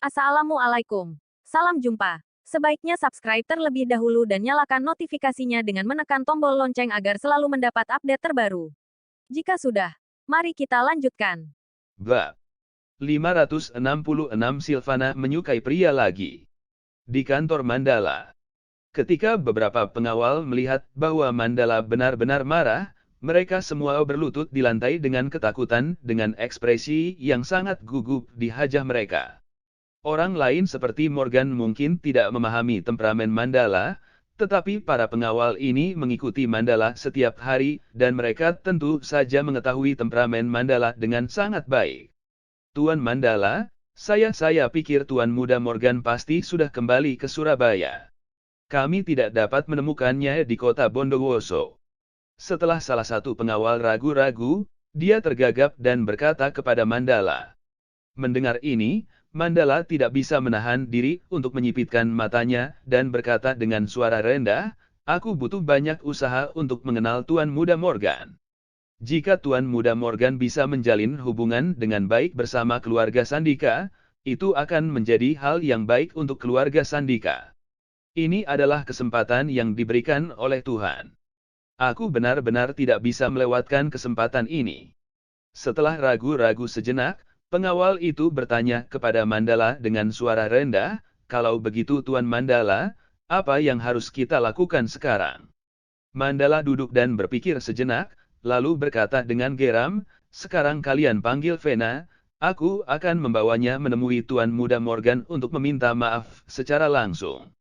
Assalamualaikum. Salam jumpa. Sebaiknya subscribe terlebih dahulu dan nyalakan notifikasinya dengan menekan tombol lonceng agar selalu mendapat update terbaru. Jika sudah, mari kita lanjutkan. Bab 566 Silvana menyukai pria lagi. Di kantor Mandala. Ketika beberapa pengawal melihat bahwa Mandala benar-benar marah, mereka semua berlutut di lantai dengan ketakutan dengan ekspresi yang sangat gugup di wajah mereka. Orang lain seperti Morgan mungkin tidak memahami temperamen Mandala, tetapi para pengawal ini mengikuti Mandala setiap hari dan mereka tentu saja mengetahui temperamen Mandala dengan sangat baik. Tuan Mandala, saya pikir Tuan Muda Morgan pasti sudah kembali ke Surabaya. Kami tidak dapat menemukannya di kota Bondowoso. Setelah salah satu pengawal ragu-ragu, dia tergagap dan berkata kepada Mandala. Mendengar ini, Mandala tidak bisa menahan diri untuk menyipitkan matanya dan berkata dengan suara rendah, "Aku butuh banyak usaha untuk mengenal Tuan Muda Morgan. Jika Tuan Muda Morgan bisa menjalin hubungan dengan baik bersama keluarga Sandika, itu akan menjadi hal yang baik untuk keluarga Sandika. Ini adalah kesempatan yang diberikan oleh Tuhan. Aku benar-benar tidak bisa melewatkan kesempatan ini." Setelah ragu-ragu sejenak, pengawal itu bertanya kepada Mandala dengan suara rendah, "Kalau begitu Tuan Mandala, apa yang harus kita lakukan sekarang?" Mandala duduk dan berpikir sejenak, lalu berkata dengan geram, "Sekarang kalian panggil Vena, aku akan membawanya menemui Tuan Muda Morgan untuk meminta maaf secara langsung."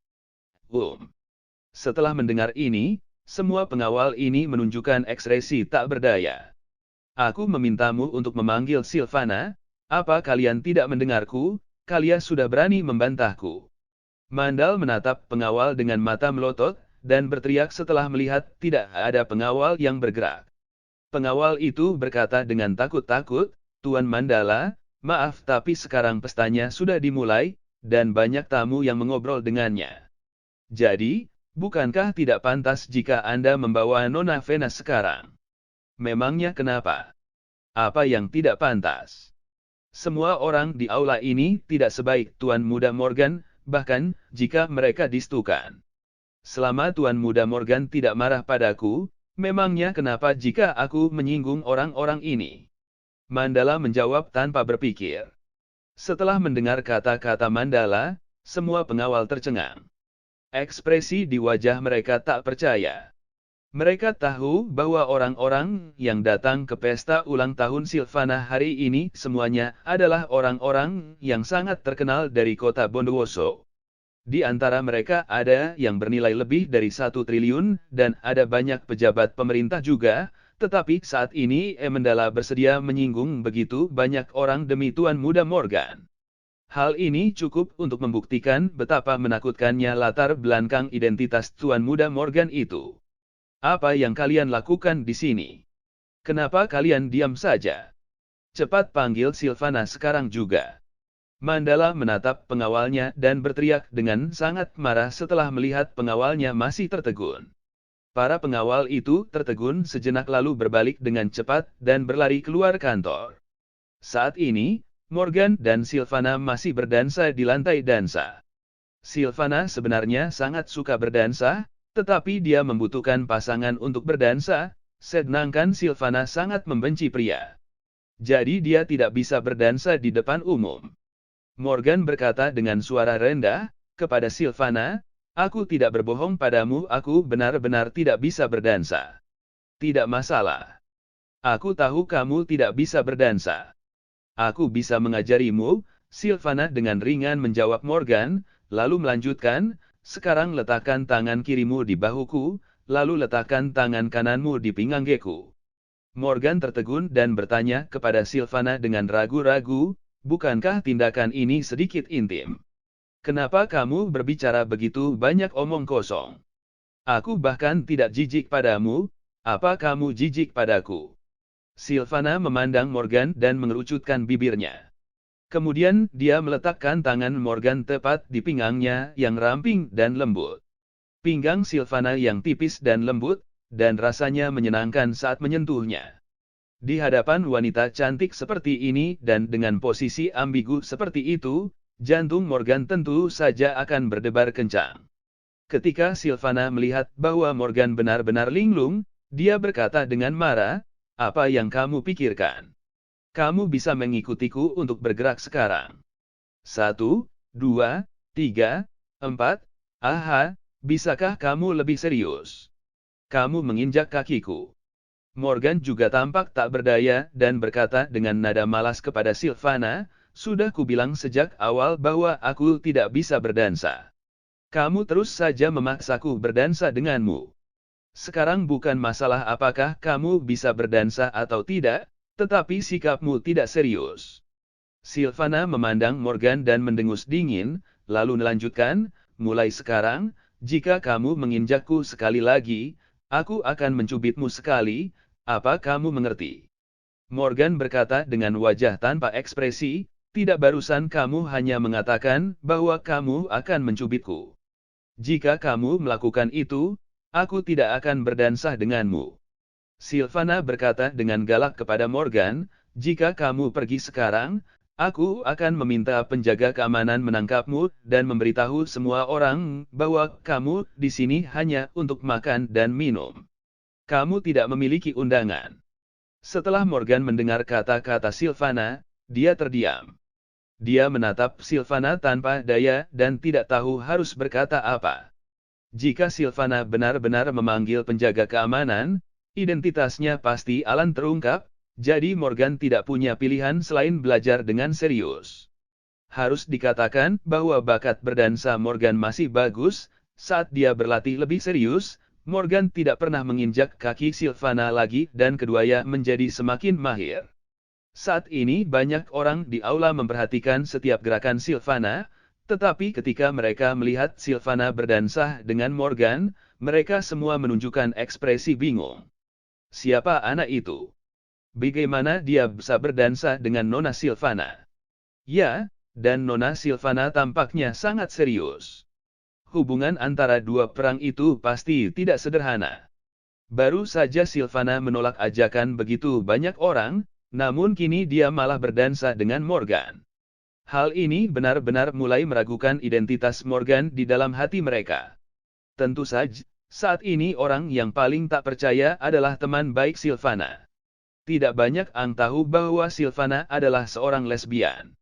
Setelah mendengar ini, semua pengawal ini menunjukkan ekspresi tak berdaya. "Aku memintamu untuk memanggil Silvana. Apa kalian tidak mendengarku? Kalian sudah berani membantahku." Mandal menatap pengawal dengan mata melotot, dan berteriak setelah melihat tidak ada pengawal yang bergerak. Pengawal itu berkata dengan takut-takut, "Tuan Mandala, maaf tapi sekarang pestanya sudah dimulai, dan banyak tamu yang mengobrol dengannya. Jadi, bukankah tidak pantas jika Anda membawa Nona Vena sekarang?" "Memangnya kenapa? Apa yang tidak pantas?" "Semua orang di aula ini tidak sebaik Tuan Muda Morgan, bahkan jika mereka distukan. Selama Tuan Muda Morgan tidak marah padaku, memangnya kenapa jika aku menyinggung orang-orang ini?" Mandala menjawab tanpa berpikir. Setelah mendengar kata-kata Mandala, semua pengawal tercengang. Ekspresi di wajah mereka tak percaya. Mereka tahu bahwa orang-orang yang datang ke pesta ulang tahun Silvana hari ini semuanya adalah orang-orang yang sangat terkenal dari kota Bondowoso. Di antara mereka ada yang bernilai lebih dari 1 triliun dan ada banyak pejabat pemerintah juga, tetapi saat ini Mandala bersedia menyinggung begitu banyak orang demi Tuan Muda Morgan. Hal ini cukup untuk membuktikan betapa menakutkannya latar belakang identitas Tuan Muda Morgan itu. "Apa yang kalian lakukan di sini? Kenapa kalian diam saja? Cepat panggil Silvana sekarang juga." Mandala menatap pengawalnya dan berteriak dengan sangat marah setelah melihat pengawalnya masih tertegun. Para pengawal itu tertegun sejenak lalu berbalik dengan cepat dan berlari keluar kantor. Saat ini, Morgan dan Silvana masih berdansa di lantai dansa. Silvana sebenarnya sangat suka berdansa, tetapi dia membutuhkan pasangan untuk berdansa, sedangkan Silvana sangat membenci pria. Jadi dia tidak bisa berdansa di depan umum. Morgan berkata dengan suara rendah kepada Silvana, "Aku tidak berbohong padamu, aku benar-benar tidak bisa berdansa." "Tidak masalah. Aku tahu kamu tidak bisa berdansa. Aku bisa mengajarimu," Silvana dengan ringan menjawab Morgan, lalu melanjutkan, "Sekarang letakkan tangan kirimu di bahuku, lalu letakkan tangan kananmu di pinggangku." Morgan tertegun dan bertanya kepada Silvana dengan ragu-ragu, "Bukankah tindakan ini sedikit intim? Kenapa kamu berbicara begitu banyak omong kosong? Aku bahkan tidak jijik padamu, apa kamu jijik padaku?" Silvana memandang Morgan dan mengerucutkan bibirnya. Kemudian dia meletakkan tangan Morgan tepat di pinggangnya yang ramping dan lembut. Pinggang Silvana yang tipis dan lembut, dan rasanya menyenangkan saat menyentuhnya. Di hadapan wanita cantik seperti ini dan dengan posisi ambigu seperti itu, jantung Morgan tentu saja akan berdebar kencang. Ketika Sylvana melihat bahwa Morgan benar-benar linglung, dia berkata dengan marah, "Apa yang kamu pikirkan? Kamu bisa mengikutiku untuk bergerak sekarang. 1, 2, 3, 4, aha, bisakah kamu lebih serius? Kamu menginjak kakiku." Morgan juga tampak tak berdaya dan berkata dengan nada malas kepada Sylvana, "Sudah kubilang sejak awal bahwa aku tidak bisa berdansa. Kamu terus saja memaksaku berdansa denganmu. Sekarang bukan masalah apakah kamu bisa berdansa atau tidak, tetapi sikapmu tidak serius." Sylvana memandang Morgan dan mendengus dingin, lalu melanjutkan, "Mulai sekarang, jika kamu menginjakku sekali lagi, aku akan mencubitmu sekali, apa kamu mengerti?" Morgan berkata dengan wajah tanpa ekspresi, "Tidak, barusan kamu hanya mengatakan bahwa kamu akan mencubitku. Jika kamu melakukan itu, aku tidak akan berdansa denganmu." Sylvana berkata dengan galak kepada Morgan, "Jika kamu pergi sekarang, aku akan meminta penjaga keamanan menangkapmu dan memberitahu semua orang bahwa kamu di sini hanya untuk makan dan minum. Kamu tidak memiliki undangan." Setelah Morgan mendengar kata-kata Sylvana, dia terdiam. Dia menatap Sylvana tanpa daya dan tidak tahu harus berkata apa. Jika Sylvana benar-benar memanggil penjaga keamanan, identitasnya pasti akan terungkap, jadi Morgan tidak punya pilihan selain belajar dengan serius. Harus dikatakan bahwa bakat berdansa Morgan masih bagus. Saat dia berlatih lebih serius, Morgan tidak pernah menginjak kaki Sylvana lagi dan keduanya menjadi semakin mahir. Saat ini banyak orang di aula memperhatikan setiap gerakan Sylvana, tetapi ketika mereka melihat Sylvana berdansa dengan Morgan, mereka semua menunjukkan ekspresi bingung. Siapa anak itu? Bagaimana dia bisa berdansa dengan Nona Sylvana? Ya, dan Nona Sylvana tampaknya sangat serius. Hubungan antara dua perang itu pasti tidak sederhana. Baru saja Sylvana menolak ajakan begitu banyak orang, namun kini dia malah berdansa dengan Morgan. Hal ini benar-benar mulai meragukan identitas Morgan di dalam hati mereka. Tentu saja, saat ini orang yang paling tak percaya adalah teman baik Sylvana. Tidak banyak yang tahu bahwa Sylvana adalah seorang lesbian.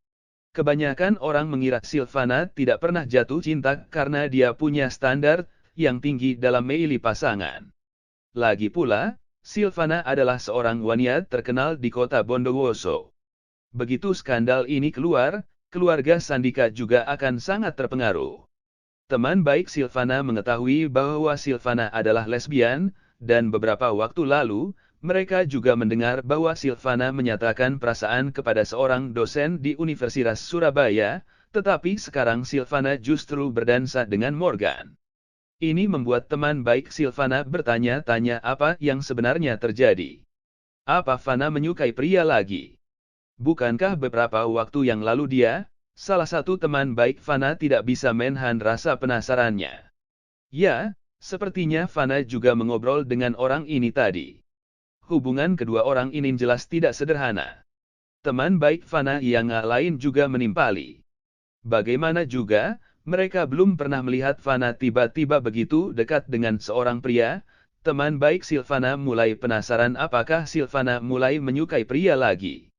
Kebanyakan orang mengira Sylvana tidak pernah jatuh cinta karena dia punya standar yang tinggi dalam memilih pasangan. Lagi pula, Sylvana adalah seorang wanita terkenal di kota Bondowoso. Begitu skandal ini keluar, keluarga Sandika juga akan sangat terpengaruh. Teman baik Sylvana mengetahui bahwa Sylvana adalah lesbian, dan beberapa waktu lalu, mereka juga mendengar bahwa Sylvana menyatakan perasaan kepada seorang dosen di Universitas Surabaya, tetapi sekarang Sylvana justru berdansa dengan Morgan. Ini membuat teman baik Sylvana bertanya-tanya apa yang sebenarnya terjadi. Apa Fana menyukai pria lagi? Bukankah beberapa waktu yang lalu dia, salah satu teman baik Fana, tidak bisa menahan rasa penasarannya? Ya, sepertinya Fana juga mengobrol dengan orang ini tadi. Hubungan kedua orang ini jelas tidak sederhana. Teman baik Fana yang lain juga menimpali. Bagaimana juga, mereka belum pernah melihat Fana tiba-tiba begitu dekat dengan seorang pria. Teman baik Sylvana mulai penasaran apakah Sylvana mulai menyukai pria lagi.